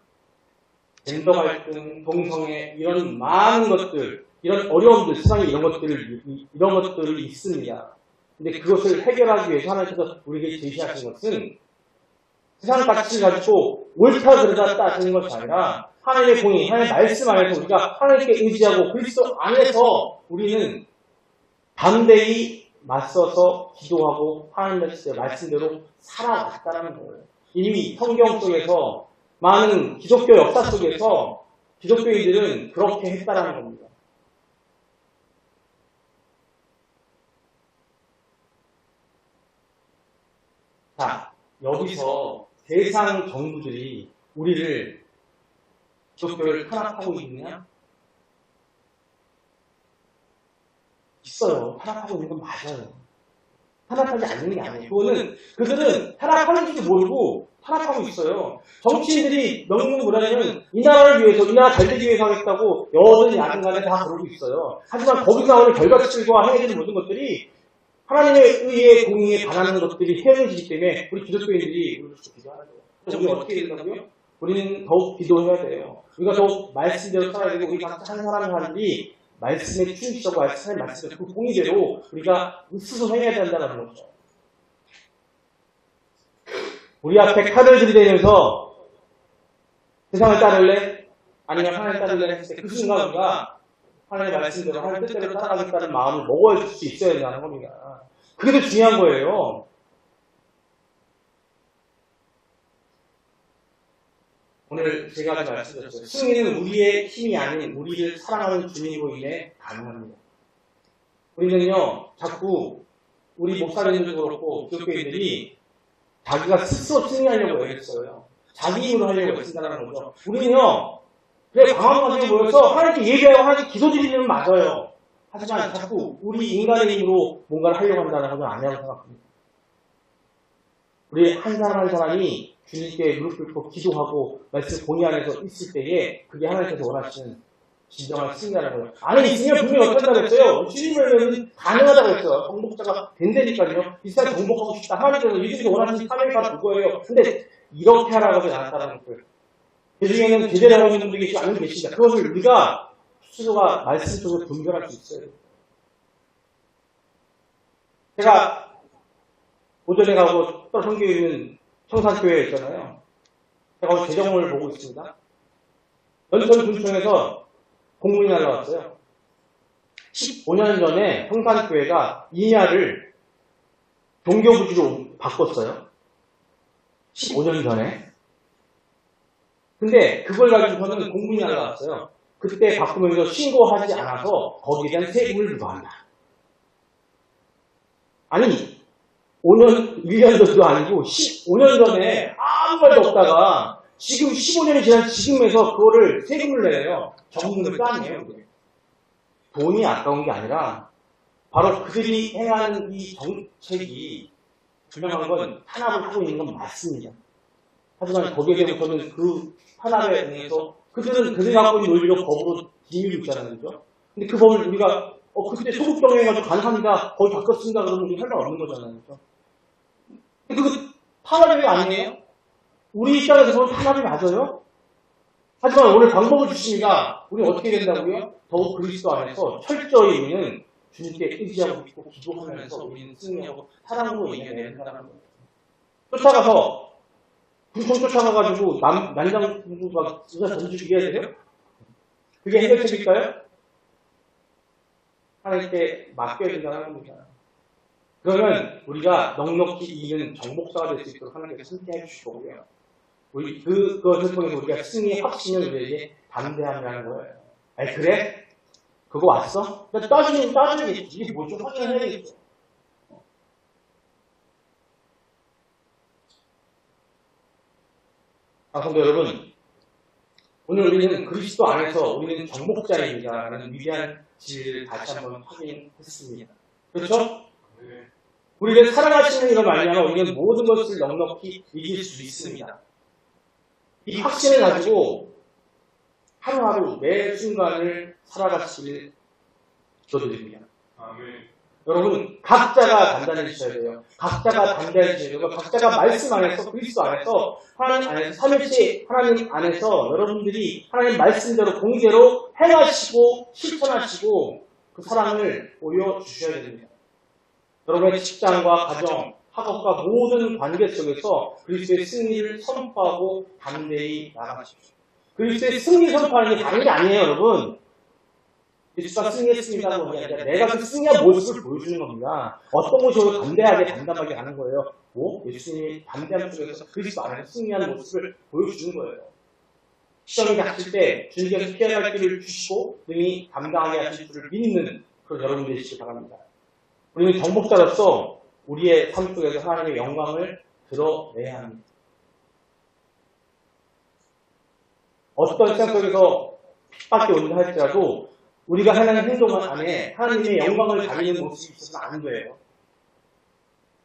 Speaker 1: 젠더 갈등, 동성애 이런 많은 것들, 이런 어려움들, 세상에 이런 것들이 있습니다. 근데 그것을 해결하기 위해서 하나님께서 우리에게 제시하신 것은 세상 가치를 가지고 옳다 그르다 따지는 것이 아니라 하나님의 공의, 하나님의 말씀 안에서 우리가 하나님께 의지하고 그리스도 안에서 우리는 담대히 맞서서 기도하고 하나님의 말씀대로 살아왔다는 거예요. 이미 성경 속에서 많은 기독교 역사 속에서 기독교인들은 그렇게 했다는 겁니다. 자, 여기서 세상 정부들이 우리를 기독교를 탄압하고 있느냐? 있어요. 탄압하고 있는 건 맞아요. 탄압하지 않는 게 아니에요. 그들은 탄압하는지도 모르고 탄압하고 있어요. 정치인들이 명분 뭐라냐면 이 나라를 위해서, 이 나라 잘 되기 위해서 하겠다고 여든 야든 간에 다 그러고 있어요. 하지만 거기서 나오는 결과치들과 해야 되는 모든 것들이 하나님의 의의 공의에 반하는 것들이 헤어지기 때문에 우리 기독교인들이 우리를 기도하는 거예요. 그래서 우리가 어떻게 해야 된다고요? 우리는 더욱 기도해야 돼요. 우리가 더욱 말씀대로 살아야 되고 우리 각자 한 사람이 말씀에 충실하고 하나님의 말씀에 그 공의대로 우리가 스스로 해야 된다는 거죠. 우리 앞에 칼을 들이대면서 세상을 따를래? 아니면 하나님을 따를래? 했을 때 그 순간 우리가 하나님의 말씀대로 하나님 뜻대로 따라가겠다는 마음을 먹어줄 수 있어야 된다는 겁니다. 그게 더 중요한 거예요. 오늘 제가 아까 말씀드렸어요. 승리는 우리의 힘이 아닌 우리를 사랑하는 주님으로 인해 가능합니다. 우리는요, 자꾸 우리 목사님들도 그렇고 기독교인들이 자기가 스스로 승리하려고 애써요. 자기 힘으로 하려고 애쓴다는 거죠. 우리는요, 그래 광화문에 모여서 하나님께 예배하고 하나님께 기도드리는 맞아요. 하지만 자꾸 우리 인간의 힘으로 뭔가를 하려고 한다는 것은 아니라고 생각합니다. 우리 한 사람 한 사람이 주님께 무릎 꿇고 기도하고 말씀 공의 안에서 있을 때에 그게 하나님께서 원하시는 진정한 승리라는 거예요. 안에 있으면 분명히 어떻다고 했어요. 주님을 가능하다고 했어요. 정복자가 된다니까요. 이 세상 정복하고 싶다. 하나님께서 이들이 원하시는 사명이 그거예요. 근데 이렇게 하라고 하지 않았다는 거예요. 그 중에는 제대로 하고 있는 분들이 안 계십니다. 그것을 우리가 스스로가 말씀 속으로 분별할 수 있어요. 제가 오전에 가고 또 성교에 있는 청산교회에 있잖아요. 제가 오늘 재정을 보고 있습니다. 연천 군청에서 공문이 날라왔어요. 15년 전에 청산교회가 인야를 종교부지로 바꿨어요. 15년 전에. 근데 그걸 가지고서는 공문이 날라왔어요. 그때 바꾸면서 신고하지 않아서 거기에 대한 세금을 부과한다. 아니 5년, 1년도 아니고 15년 전에 아무 말도 없다가 지금 15년이 지난 지금에서 그거를 세금을 내요. 정부는 깜이에요. 돈이 아까운 게 아니라 바로 그들이 행하는 이 정책이 분명한 건 탄압을 하고 있는 건 맞습니다. 하지만 거기에 대해서는 그 탄압에 의해서 그들이 갖고 있는 논리로 법으로 뒤밀고 있잖아요. 그죠? 근데 그 법을 우리가 그때 소급 적용해가지고 가능합니다. 거의 바꿨습니다. 그러면 우리 할 말 없는 거잖아요. 그죠? 근데 그거 탄압이 아니에요? 우리 입장에서 그건 탄압이 맞아요? 하지만 오늘 방법을 주십니다. 우리 어떻게 된다고요? 더욱 그리스도 안에서 철저히 우리는 주님께 의지하고 있고 기도하면서 우리는 승리하고 사랑으로 이겨내야 된다는 거예요. 쫓아가서 군청 쫓아가가지고 난장부가 의사 던지게 해야 돼요? 그게 해결책일까요? 하나님께 맡겨야 된다는 겁니다. 그러면 우리가 넉넉히 이기는 정복사가 될 수 있도록 하나님께서 함께 해주시고요. 그것을 통해서 우리가 승리의 확신을 우리에게 담대함이라는 거예요. 아니, 그래? 그거 왔어? 따지겠지. 이게 뭐죠? 확인해야겠죠. 성도 여러분, 오늘 우리는 그리스도 안에서 우리는 정복자입니다라는 위대한 진리를 다시 한번 확인했습니다. 그렇죠? 우리를 사랑하시는 이로 말미암아 우리는 모든 것을 넉넉히 이길 수 있습니다. 이 확신을 가지고 하루하루 매 순간을 살아가시길 기도드립니다. 여러분, 각자가 단단해지셔야 돼요. 각자가 단단해지셔야 되고, 각자가 말씀 안에서, 그리스도 안에서, 하나님 안에서, 삼일째 하나님 안에서 여러분들이 하나님 말씀대로, 공의대로 행하시고, 실천하시고, 그 사랑을 보여주셔야 됩니다. 여러분의 직장과 가정, 학업과 모든 관계 속에서 그리스도의 승리를 선포하고 담대히 나아가십시오. 그리스도의 승리 선포하는 게 다른 게 아니에요, 여러분. 그리스도가 승리했습니다고 하는 게 아니라 내가 그 승리한 모습을 보여주는 겁니다. 어떤 것이 담대하게 담담하게 가는 거예요. 예수님이 담대함 속에서 그리스도 안에서 승리하는 모습을 보여주는 거예요. 시험이 닥칠 때 주님께서 피해갈 길을 주시고 능히 감당하게 하실 줄을 믿는 그런 여러분 되시기 바랍니다. 우리는 정복자로서 우리의 삶 속에서 하나님의 영광을 드러내야 합니다. 어떤 세상 속에서 핍박이 온다 할지라도 우리가 하는 행동 안에 하나님의 영광을 가리는 모습이 있어서는 안 돼요.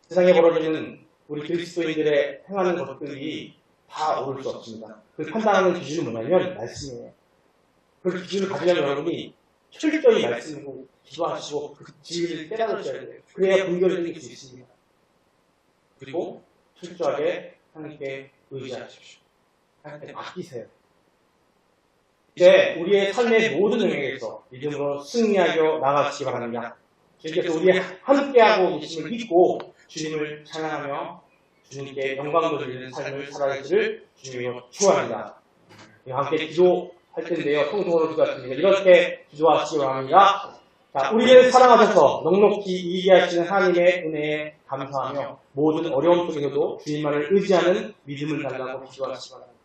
Speaker 1: 세상에 벌어지는 우리 그리스도인들의 행하는 것들이 다 옳을 수 없습니다. 그 판단하는 기준은 뭐냐면 말씀이에요. 그 기준을 가지려면 여러분이 철저히 말씀으로 기도하시고 그 진리를 깨달으셔야 돼요. 그래야 분별이 생길 수 있습니다. 그리고 철저하게 하나님께 의지하십시오. 하나님께 맡기세요. 이제 우리의 삶의 모든 영역에서 믿음으로 승리하여 나가시기 바랍니다. 주님께서 우리 함께하고 계심을 믿고 주님을 찬양하며 주님께 영광 돌리는 삶을 살아가기를 주님으로 축원합니다. 함께 기도할 텐데요. 통성으로 기도하십니다. 이렇게 기도하시기 바랍니다. 자, 우리를 사랑하셔서 넉넉히 이기게 하시는 하나님의 은혜에 감사하며 모든 어려움 속에서도 주님만을 의지하는 믿음을 달라고 기도하시기 바랍니다.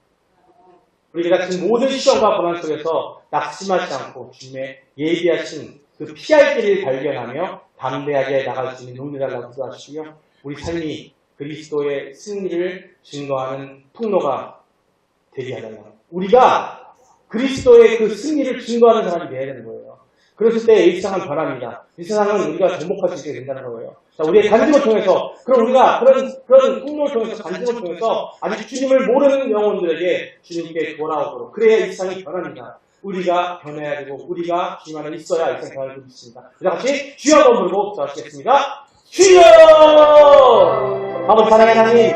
Speaker 1: 우리가 같은 모든 시험과 고난 속에서 낙심하지 않고 주님의 예비하신 그 피할 길을 발견하며 담대하게 나갈 수 있는 용기 달라고 기도하시고요. 우리 삶이 그리스도의 승리를 증거하는 통로가 되게 하달라. 우리가 그리스도의 그 승리를 증거하는 사람이 되어야 되는 거예요. 그랬을 때 이 세상은 변합니다. 이 세상은 우리가 정복할 수 있게 된다는 거예요. 자, 우리의 간증을 통해서, 그럼 우리가 그런 통로를 통해서, 간증을 통해서 아직 주님을 모르는 영혼들에게 주님께 돌아오도록, 그래야 이 세상이 변합니다. 우리가 변해야 되고, 우리가 주님 안에 있어야 이 세상이 변할 수 있습니다. 그 같이 주여 한번 부르고 기도하시겠습니다. 주여! 아버지 사랑의 하나님,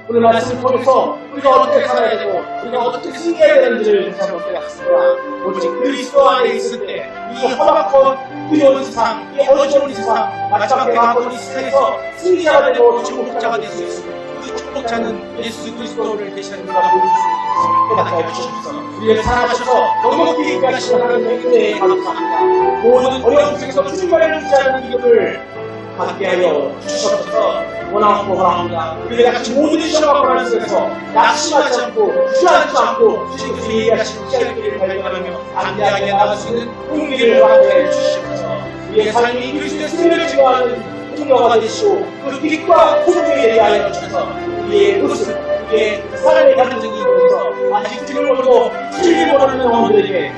Speaker 1: 오늘 말씀을 통해서 우리가 어떻게 살아야 되고 우리가 어떻게 승리해야 되는지를 다시 한번 깨닫습니다. 오직 그리스도 안에 있을 때 이 험악한 두려운 세상, 이 어려운 세상, 마지막에 가고 이 세상에서 승리자가 되고 정복자가 될 수 있습니다. 그 정복자는 예수 그리스도를 대신하는 자가 보여줄 수 있습니다. 깨닫게 해주셔서 우리를 사랑하셔서 넉넉히 있게 하시는 하나님의 은혜에 감사합니다. 모든 어려운 속에서 주님만을 의지하는 믿음을 함께하여 주셔서 원하고 원합니다. 우리가 같이 모든 시험과 고난 속에서 낙심하지 않고 주저앉지 않고 주님께서 예비하신 피할 길을 발견하며 담대하게 나아갈 수 있는 용기를 허락해 주시옵소서. 우리의 삶이 그리스도의 승리를 증거하는 통로가 되시고 그 빛과 소중히 되게 하여 주셔서 우리의 모습, 우리의 사랑의 감정이 있어서 아직 주님을 모르고 진리를 모르는 영혼들에게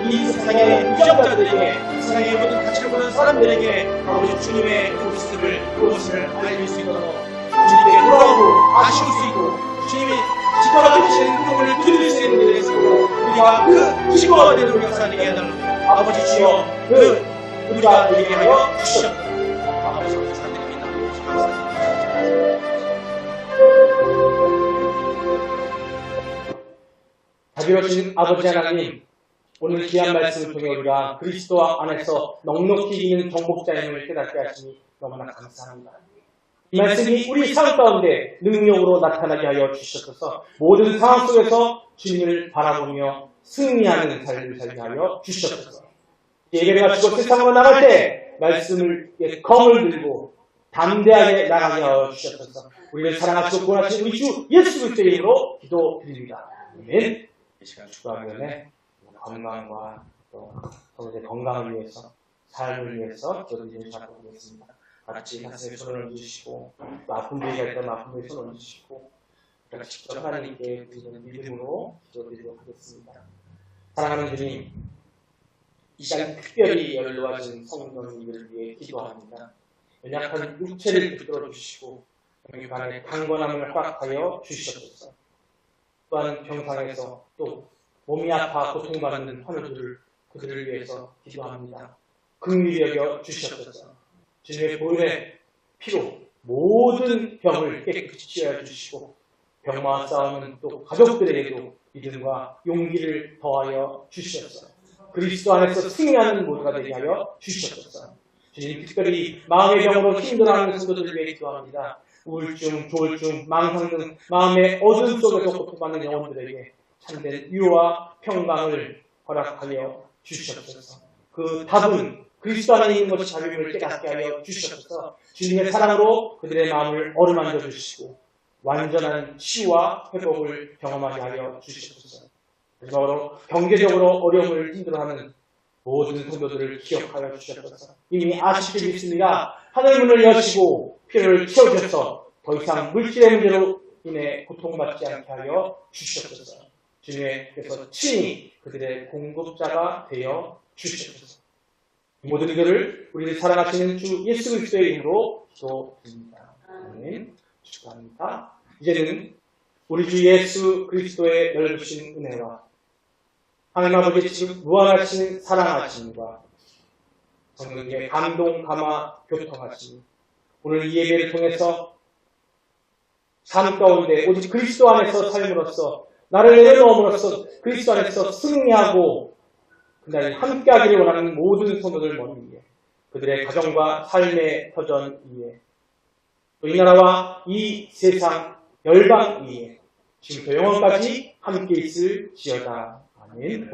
Speaker 1: 이 세상의 유정자들에게 이 세상의 모든 가치를 보는 사람들에게 아버지 주님의 모습을 그것을 알릴 수 있도록 주님께 돌아오고 아쉬울 수 있고 주님이 지켜주시는 그분을 드릴 수 있는 데에 있고 우리가 그 기도가 되는 우리가 살게 해달라고 아버지 주여 그 우리가 되게 하여 주시옵소서. 아버지 감사드립니다. 감사드립니다. 자비로우신 아버지 하나님, 오늘 귀한 말씀을 통해 우리가 그리스도 안에서 넉넉히 이기는 정복자임을 깨닫게 하시니 너무나 감사합니다. 이 말씀이 우리 삶 가운데 능력으로 나타나게 하여 주시옵소서. 모든 상황 속에서 주님을 바라보며 승리하는 삶을 살게 하여 주시옵소서. 예배가 주고 세상으로 나갈 때 말씀을 검을 들고 담대하게 나가게 하여 주셨소서. 우리를 사랑하시고 구원하신 우리 주 예수 그리스도의 이름으로 기도드립니다. 아멘. 이 시간 축구하기 전에 건강과 또 서로의 건강을 위해서, 삶을 위해서 기도드리는 시간 보겠습니다. 같이 가슴에 손을 얹으시고, 또 아픈 분이 있다면 아픈 분에 손을 얹으시고, 우리가 직접 하나님께 드리는 믿음으로 기도드리도록 하겠습니다. 사랑하는 주님, 이 시간 특별히 연로하신 성도님들을 위해 기도합니다. 연약한 육체를 붙들어 주시고 영육간의 강건함을 허락하여 주시옵소서. 또한 병상에서 또 몸이 아파 고통받는 환우들을 그들을 위해서 기도합니다. 긍휼히 여겨 주시옵소서. 주님의 보혈의 피로 모든 병을 깨끗이 치유해 주시고 병마와 싸우는 또 가족들에게도 믿음과 용기를 더하여 주시옵소서. 그리스도 안에서 승리하는 모두가 되게 하여 주시옵소서. 주님, 특별히 마음의 병으로 힘들어하는 성도들을 위해 기도합니다. 우울증, 조울증, 망상 등 마음의 어둠 속에서 고통받는 영혼들에게 참된 위로와 평강을 허락하여 주시옵소서. 그 답은 그리스도 안에 있는 것이 자유임을 깨닫게 하여 주시옵소서. 주님의 사랑으로 그들의 마음을 어루만져 주시고 완전한 치유와 회복을 경험하게 하여 주시옵소서. 마지막으로 경제적으로 어려움을 힘들어하는 모든 성도들을 기억하여 주시옵소서. 이미 아시게 믿습니다. 하늘 문을 여시고 필요를 채워주셔서 더 이상 물질의 문제로 인해 고통받지 않게 하여 주시옵소서. 주님께서 친히 그들의 공급자가 되어 주시옵소서. 이 모든 일들을 우리를 사랑하시는 주 예수 그리스도의 이름으로 기도드립니다. 아멘. 축하합니다. 이제는 우리 주 예수 그리스도의 넓으신 은혜와 하나님 아버지의 지금 무한하신 사랑하심과 성령의 감동, 감화, 교통하심, 오늘 이 예배를 통해서 삶 가운데 오직 그리스도 안에서 삶으로써 나를 내려놓음으로써 그리스도 안에서 승리하고 그날 함께하기를 원하는 모든 성도들 머리 위에 그들의 가정과 삶의 터전 위에 또 이 나라와 이 세상 열방 위에 지금부터 영원까지 함께 있을지어다. 아멘.